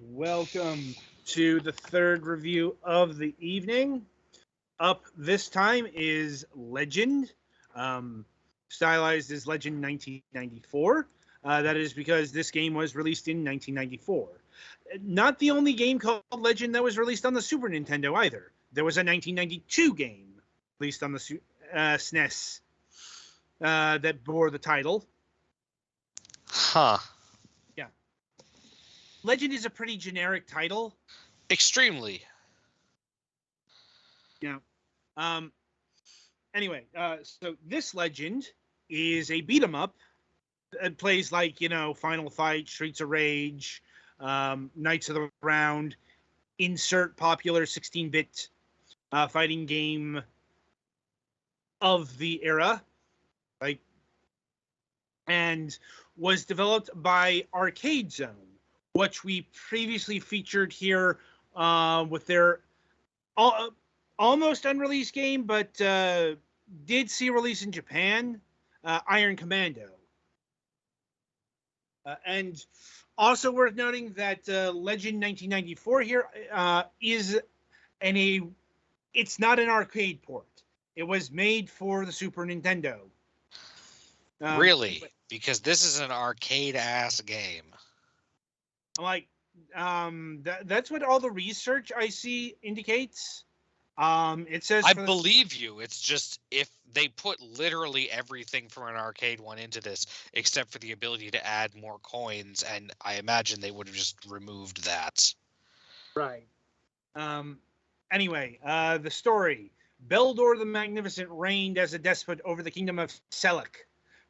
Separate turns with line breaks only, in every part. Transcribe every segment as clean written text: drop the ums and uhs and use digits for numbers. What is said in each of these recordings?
Welcome to the third review of the evening. Up this time is Legend, um, stylized as Legend 1994. That is because this game was released in 1994. Not the only game called Legend that was released on the Super Nintendo either. There was a 1992 game released on the SNES that bore the title.
Huh.
Yeah. Legend is a pretty generic title.
Extremely.
Yeah. Anyway, so this Legend is a beat 'em up. It plays like, Final Fight, Streets of Rage, Knights of the Round, insert popular 16-bit fighting game of the era, like, and was developed by Arcade Zone, which we previously featured here with their almost unreleased game, but did see release in Japan, Iron Commando. And also worth noting that Legend 1994 here is it's not an arcade port. It was made for the Super Nintendo.
Really? Because this is an arcade-ass game.
Like, that's what all the research I see indicates. It says
I believe you. It's just if they put literally everything from an arcade one into this, except for the ability to add more coins, and I imagine they would have just removed that.
Right. Anyway, the story. Beldor the Magnificent reigned as a despot over the kingdom of Selek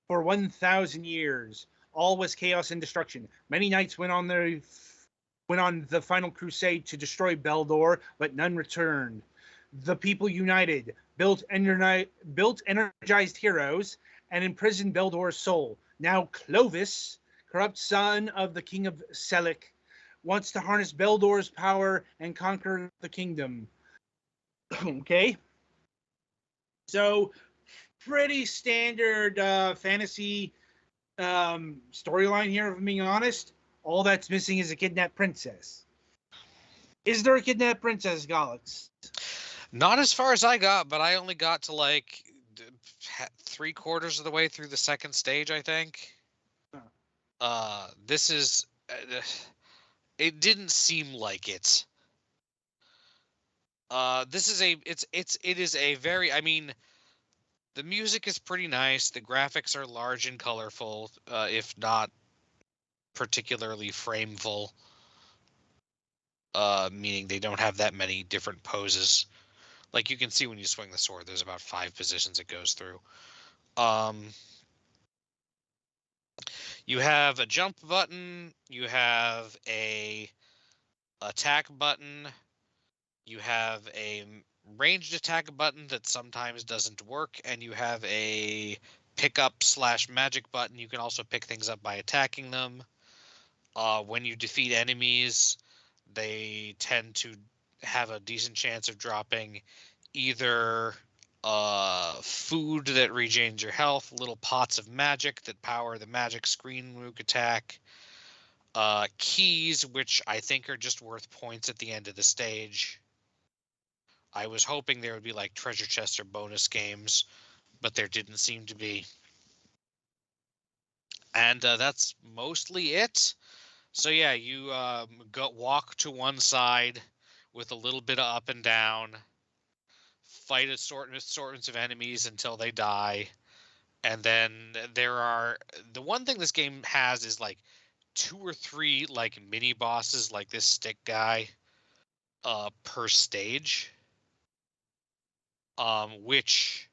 for 1,000 years. All was chaos and destruction. Many knights went on the final crusade to destroy Beldor, but none returned. The people united, built energized heroes, and imprisoned Beldor's soul. Now Clovis, corrupt son of the king of Selek, wants to harness Beldor's power and conquer the kingdom. Okay? So, pretty standard fantasy storyline here, if I'm being honest. All that's missing is a kidnapped princess. Is there a kidnapped princess, Galax?
Not as far as I got, but I only got to like 3/4 of the way through the second stage, I think. This is... it didn't seem like it. It is a very, I mean, the music is pretty nice. The graphics are large and colorful, if not particularly frameful. Meaning they don't have that many different poses. Like you can see when you swing the sword, there's about 5 positions it goes through. You have a jump button, you have a attack button, you have a ranged attack button that sometimes doesn't work, and you have a pickup/magic button. You can also pick things up by attacking them. When you defeat enemies, they tend to have a decent chance of dropping either food that regains your health, little pots of magic that power the magic screen rook attack, keys, which I think are just worth points at the end of the stage. I was hoping there would be like treasure chests or bonus games, but there didn't seem to be. And that's mostly it. So yeah, you walk to one side with a little bit of up and down, fight assortments of enemies until they die, and then the one thing this game has is like 2 or 3 like mini bosses, like this stick guy, per stage, which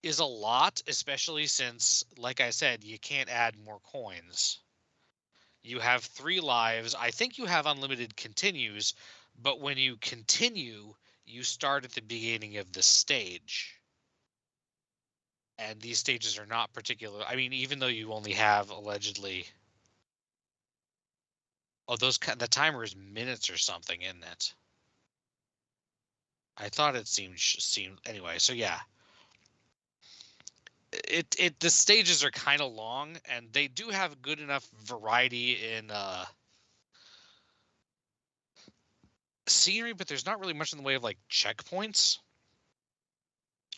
is a lot, especially since, like I said, you can't add more coins. You have 3 lives. I think you have unlimited continues, but when you continue, you start at the beginning of the stage. And these stages are not particular. I mean, even though you only have allegedly... Oh, the timer is minutes or something, isn't it? I thought it seemed anyway. So yeah, the stages are kind of long, and they do have good enough variety in scenery, but there's not really much in the way of like checkpoints.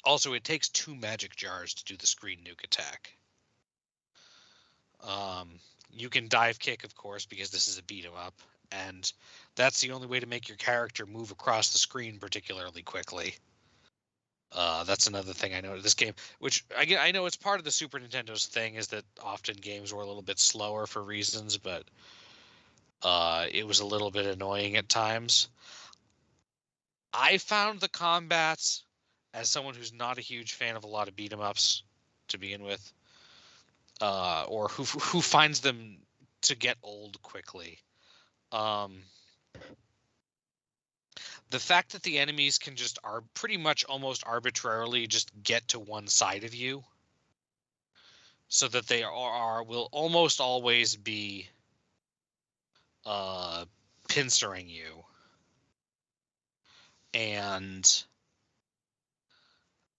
Also, it takes 2 magic jars to do the screen nuke attack. You can dive kick, of course, because this is a beat 'em up, and that's the only way to make your character move across the screen particularly quickly. That's another thing I know in this game, which I know it's part of the Super Nintendo's thing, is that often games were a little bit slower for reasons, but it was a little bit annoying at times. I found the combats, as someone who's not a huge fan of a lot of beat 'em ups to begin with, or who finds them to get old quickly. The fact that the enemies can just are pretty much almost arbitrarily just get to one side of you, so that they will almost always be pincering you, and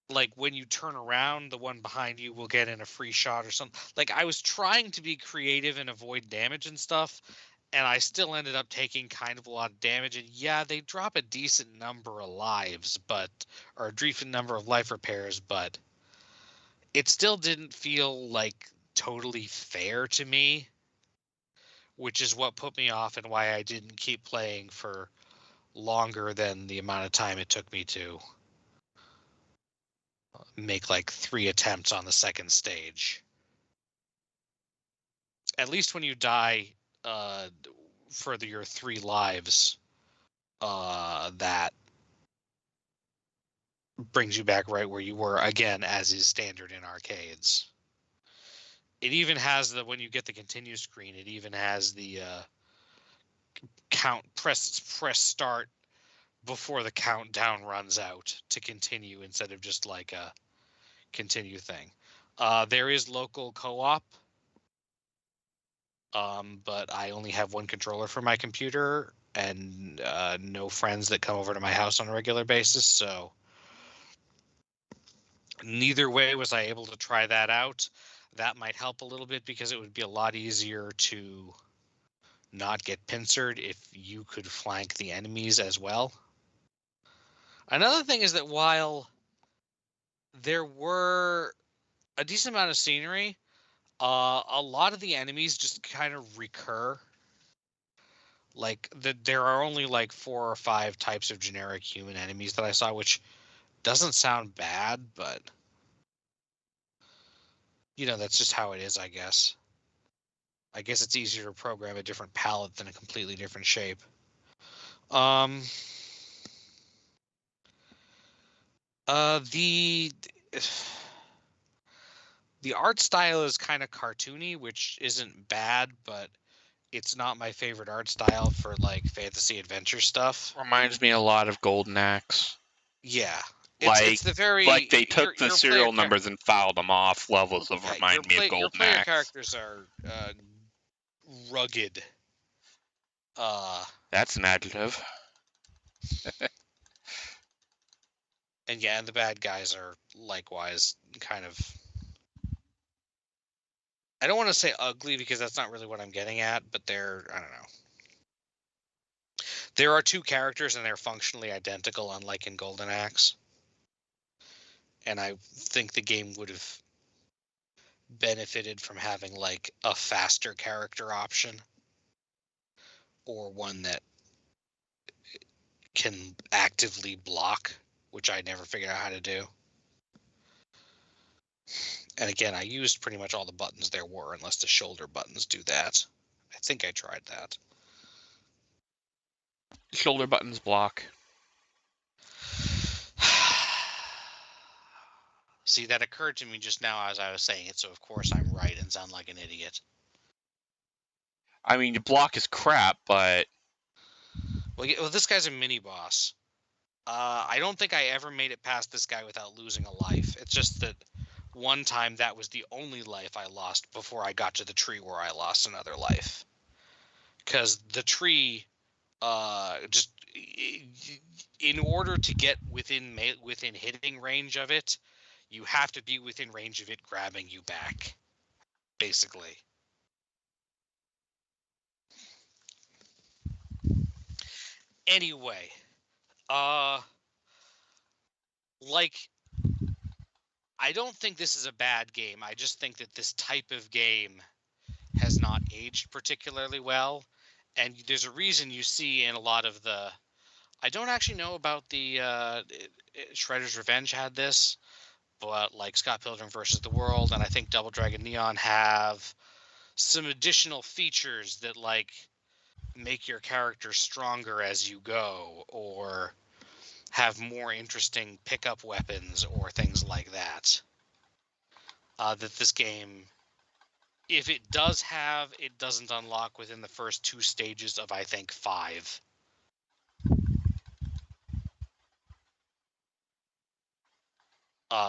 like when you turn around, the one behind you will get in a free shot or something. Like, I was trying to be creative and avoid damage and stuff, and I still ended up taking kind of a lot of damage. And yeah, they drop a decent number of lives, or a decent number of life repairs, but it still didn't feel like totally fair to me, which is what put me off and why I didn't keep playing for longer than the amount of time it took me to make like 3 attempts on the second stage. At least when you die for your 3 lives, that brings you back right where you were again, as is standard in arcades. It even has when you get the continue screen, it even has the press start before the countdown runs out to continue, instead of just like a continue thing. There is local co-op, but I only have 1 controller for my computer and no friends that come over to my house on a regular basis, so neither way was I able to try that out. That might help a little bit, because it would be a lot easier to not get pincered if you could flank the enemies as well. Another thing is that while there were a decent amount of scenery, a lot of the enemies just kind of recur. Like, there are only like 4 or 5 types of generic human enemies that I saw, which doesn't sound bad, but that's just how it is, I guess. I guess it's easier to program a different palette than a completely different shape. The art style is kind of cartoony, which isn't bad, but it's not my favorite art style for like fantasy adventure stuff.
Reminds me a lot of Golden Axe.
Yeah. It's the very,
like they took the serial numbers and filed them off levels of remind me of Golden
your player
Axe.
Characters are rugged.
That's an adjective.
And yeah, and the bad guys are likewise kind of, I don't want to say ugly, because that's not really what I'm getting at, but they're, I don't know. There are 2 characters and they're functionally identical, unlike in Golden Axe. And I think the game would have benefited from having like a faster character option, or one that can actively block, which I never figured out how to do. And again, I used pretty much all the buttons there were, unless the shoulder buttons do that. I think I tried that.
Shoulder buttons block.
See, that occurred to me just now as I was saying it, so of course I'm right and sound like an idiot.
I mean, block is crap, but...
Well, this guy's a mini-boss. I don't think I ever made it past this guy without losing a life. It's just that one time that was the only life I lost before I got to the tree where I lost another life. Because the tree, just in order to get within hitting range of it, you have to be within range of it grabbing you back, basically. Anyway, like, I don't think this is a bad game. I just think that this type of game has not aged particularly well. And there's a reason you see in a lot of the... I don't actually know about the Shredder's Revenge had this, but like Scott Pilgrim versus the World, and I think Double Dragon Neon have some additional features that like make your character stronger as you go, or have more interesting pickup weapons or things like that. That this game, if it does have, it doesn't unlock within the first 2 stages of, I think, 5.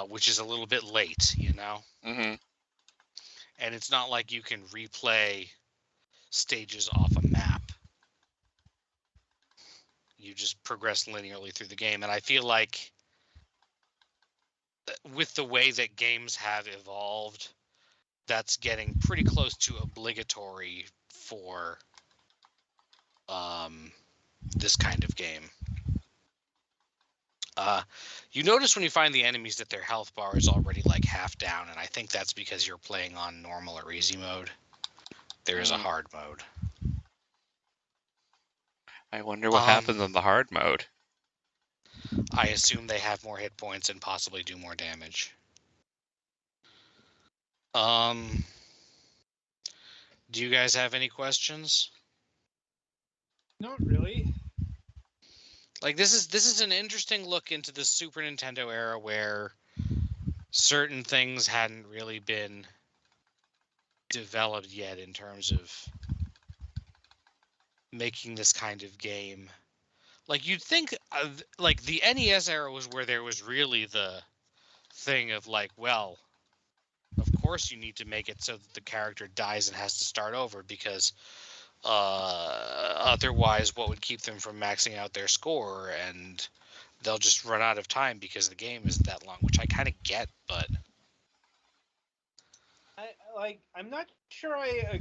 Which is a little bit late, you know?
Mm-hmm.
And it's not like you can replay stages off a map. You just progress linearly through the game. And I feel like with the way that games have evolved, that's getting pretty close to obligatory for this kind of game. You notice when you find the enemies that their health bar is already like half down, and I think that's because you're playing on normal or easy mode. There is a hard mode.
I wonder what happens on the hard mode.
I assume they have more hit points and possibly do more damage. Do you guys have any questions?
Not really.
Like, this is an interesting look into the Super Nintendo era where certain things hadn't really been developed yet in terms of making this kind of game. Like, you'd think like the NES era was where there was really the thing of like, well, of course you need to make it so that the character dies and has to start over, because otherwise what would keep them from maxing out their score, and they'll just run out of time because the game isn't that long, which I kind of get, but
I'm not sure I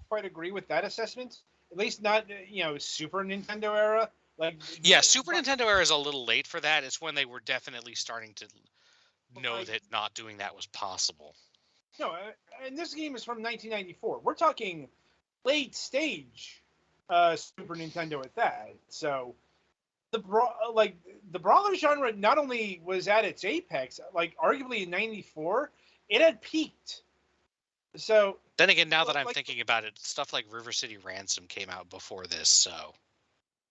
quite agree with that assessment. At least not Super Nintendo era.
Yeah, Super Nintendo era is a little late for that. It's when they were definitely starting to know that not doing that was possible.
No, and this game is from 1994. We're talking late stage Super Nintendo at that. So the brawler genre not only was at its apex, like arguably in '94, it had peaked. So
then again, now that I'm thinking about it, stuff like River City Ransom came out before this, so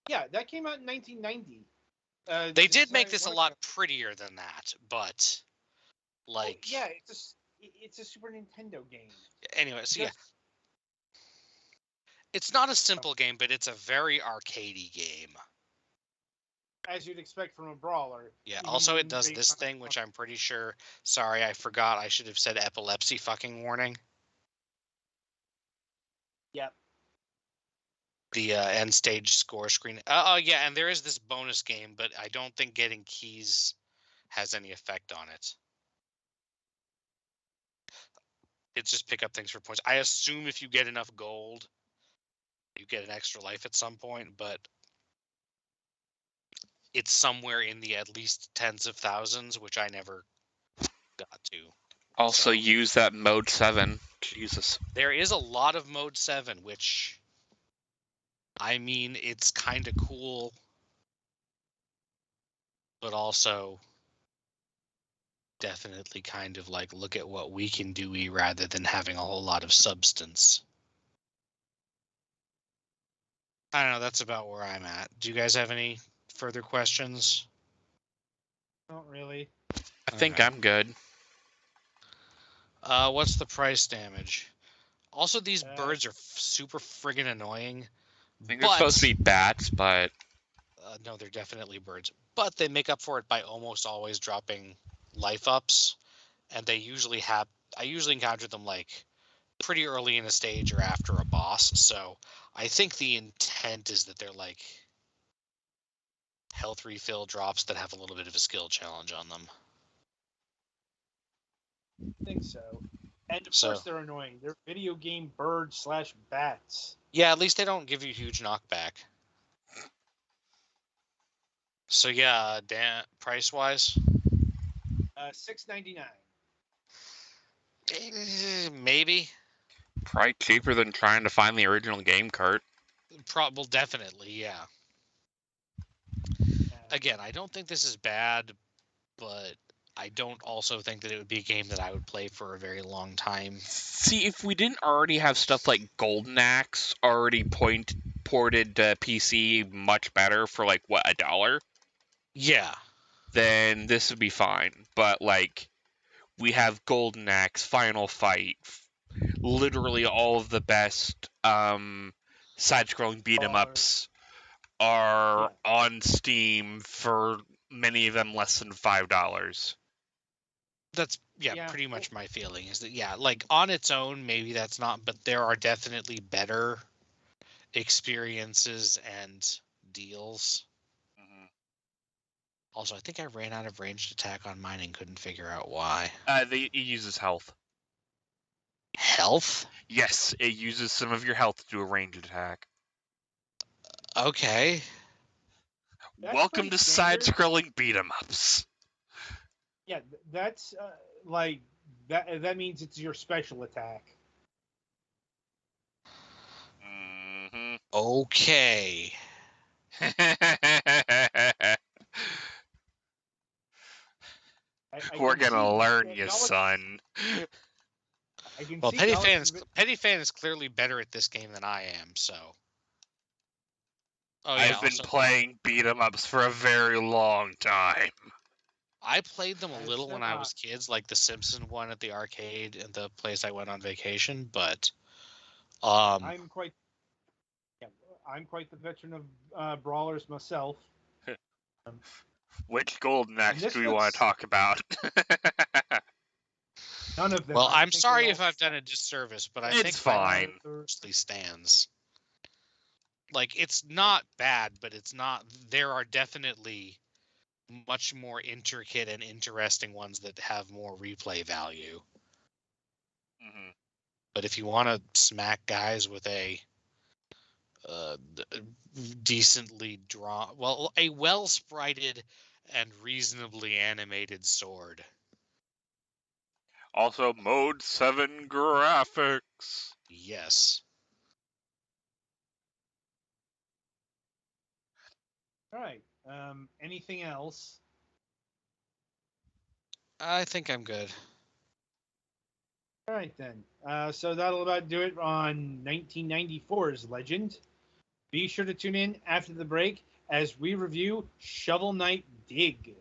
yeah, that came out in 1990.
They did make this a lot prettier than that, but like,
yeah, it's a Super Nintendo game.
Anyway, so yeah, it's not a simple game, but it's a very arcadey game,
as you'd expect from a brawler.
Yeah. Also, it does this thing, which I'm pretty sure. Sorry, I forgot. I should have said epilepsy fucking warning.
Yep.
The end stage score screen. Oh, yeah, and there is this bonus game, but I don't think getting keys has any effect on it. It's just pick up things for points. I assume if you get enough gold, you get an extra life at some point, but it's somewhere in the at least tens of thousands, which I never got to.
Also, use that mode 7. Jesus.
There is a lot of mode 7, which, I mean, it's kind of cool, but also definitely kind of like, look at what we can do rather than having a whole lot of substance. I don't know, that's about where I'm at. Do you guys have any further questions?
Not really.
I think I'm good.
What's the price damage? Also, these birds are super friggin' annoying.
I think they're supposed to be bats, but...
no, they're definitely birds. But they make up for it by almost always dropping life ups. And they usually have... I usually encounter them, like, pretty early in a stage or after a boss. So I think the intent is that they're, like, health refill drops that have a little bit of a skill challenge on them.
I think so. And of course they're annoying. They're video game birds / bats.
Yeah, at least they don't give you huge knockback. So yeah, Dan, price wise,
$6.99.
maybe.
Probably cheaper than trying to find the original game cart.
Well, definitely, yeah. Again, I don't think this is bad, but I don't also think that it would be a game that I would play for a very long time.
See, if we didn't already have stuff like Golden Axe already ported to PC much better for like what, $1,
Yeah.
then this would be fine. But like, we have Golden Axe, Final Fight, literally all of the best side-scrolling beat 'em ups are on Steam for many of them less than $5.
That's pretty much my feeling is that like on its own maybe that's not, but there are definitely better experiences and deals.
Mm-hmm.
Also, I think I ran out of ranged attack on mine and couldn't figure out why.
It uses health.
Health?
Yes, it uses some of your health to do a ranged attack.
Okay.
Welcome to side-scrolling beat 'em ups.
Yeah, that's like that. That means it's your special attack.
Mm-hmm.
Okay.
We're gonna learn you, son.
Well, Petty Fan is clearly better at this game than I am, so. Oh, yeah,
I've been playing beat 'em ups for a very long time.
I played them a little when I was kids, like the Simpson one at the arcade and the place I went on vacation, but
I'm quite the veteran of brawlers myself.
Which Golden Axe do we want to talk about?
None of them.
Well, I'm sorry if I've done a disservice, but I think
it's fine.
Mostly stands. Like, it's not bad, but it's not. There are definitely much more intricate and interesting ones that have more replay value.
Mm-hmm.
But if you want to smack guys with a decently drawn, a well-sprited and reasonably animated sword.
Also, Mode 7 graphics.
Yes.
All right. Anything else?
I think I'm good.
All right, then. So that'll about do it on 1994's Legend. Be sure to tune in after the break as we review Shovel Knight Dig.